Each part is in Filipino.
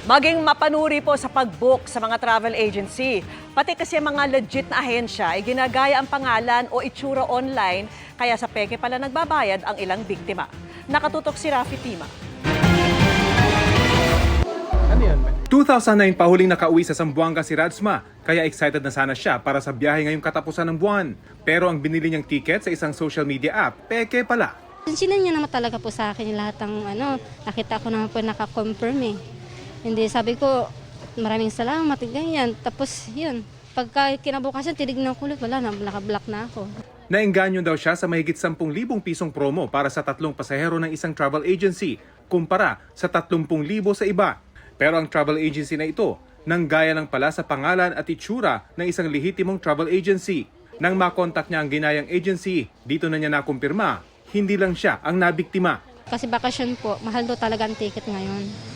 Maging mapanuri po sa pag-book sa mga travel agency. Pati kasi mga legit na ahensya ay ginagaya ang pangalan o itsura online, kaya sa peke pala nagbabayad ang ilang biktima. Nakatutok si Rafi Tima. 2009 pa huling nakauwi sa Zamboanga si Radsma, kaya excited na sana siya para sa biyahe ngayong katapusan ng buwan. Pero ang binili niyang ticket sa isang social media app, peke pala. Sinan niya naman talaga po sa akin lahat ng nakita ko naman po naka-confirm eh. Hindi, sabi ko, maraming salamat, ganyan. Tapos yun, pagka kinabukasan, tinignan ko ulit, wala na, naka-block na ako. Naengganyo daw siya sa mahigit 10,000 pisong promo para sa 3 pasahero ng isang travel agency, kumpara sa 30,000 sa iba. Pero ang travel agency na ito, nanggaya lang pala sa pangalan at itsura ng isang lehitimong travel agency. Nang makontak niya ang ginayang agency, dito na niya nakumpirma, hindi lang siya ang nabiktima. Kasi bakasyon po, mahal daw talaga ang ticket ngayon.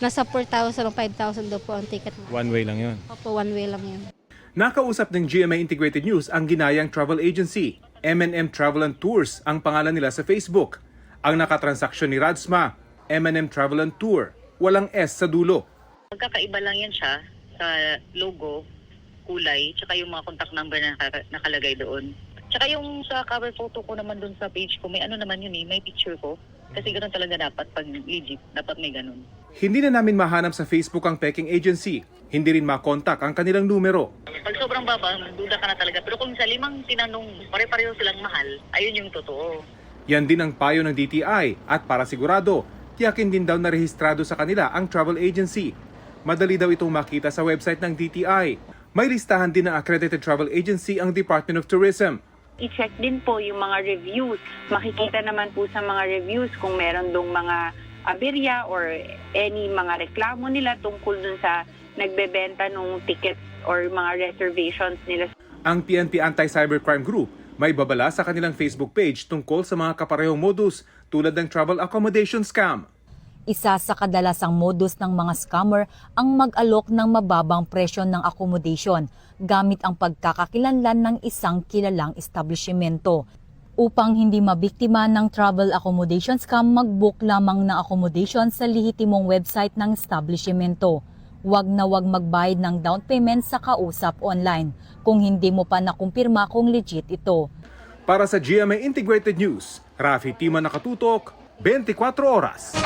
Nasa 4,000 o 5,000 daw po ang ticket. One way lang yun. Opo, one way lang yun. Nakausap ng GMA Integrated News ang ginayang travel agency. M&M Travel and Tours ang pangalan nila sa Facebook. Ang nakatransaksyon ni Radsma, M&M Travel and Tour. Walang S sa dulo. Magkakaiba lang yan siya sa logo, kulay, tsaka yung mga contact number na nakalagay doon. Tsaka yung sa cover photo ko naman doon sa page ko, may ano naman yun may picture ko. Kasi ganoon talaga dapat pag legit, dapat may ganun. Hindi na namin mahanap sa Facebook ang peking agency. Hindi rin makontak ang kanilang numero. Pag sobrang baba, duda ka na talaga. Pero kung sa 5 tinanong, pare-pareho silang mahal, ayun yung totoo. Yan din ang payo ng DTI at para sigurado, tiyakin din daw na rehistrado sa kanila ang travel agency. Madali daw itong makita sa website ng DTI. May listahan din ng accredited travel agency ang Department of Tourism. I-check din po yung mga reviews. Makikita naman po sa mga reviews kung meron dong mga aberya or any mga reklamo nila tungkol dun sa nagbebenta ng tickets or mga reservations nila. Ang PNP Anti-Cybercrime Group may babala sa kanilang Facebook page tungkol sa mga kaparehong modus tulad ng travel accommodation scam. Isa sa kadalasang modus ng mga scammer ang mag-alok ng mababang presyo ng accommodation gamit ang pagkakakilanlan ng isang kilalang establishmento. Upang hindi mabiktima ng travel accommodation scam, mag-book lamang ng accommodation sa lehitimong website ng establishmento. Huwag na huwag magbayad ng down payment sa kausap online kung hindi mo pa nakumpirma kung legit ito. Para sa GMA Integrated News, Rafi Tima, nakatutok, 24 oras.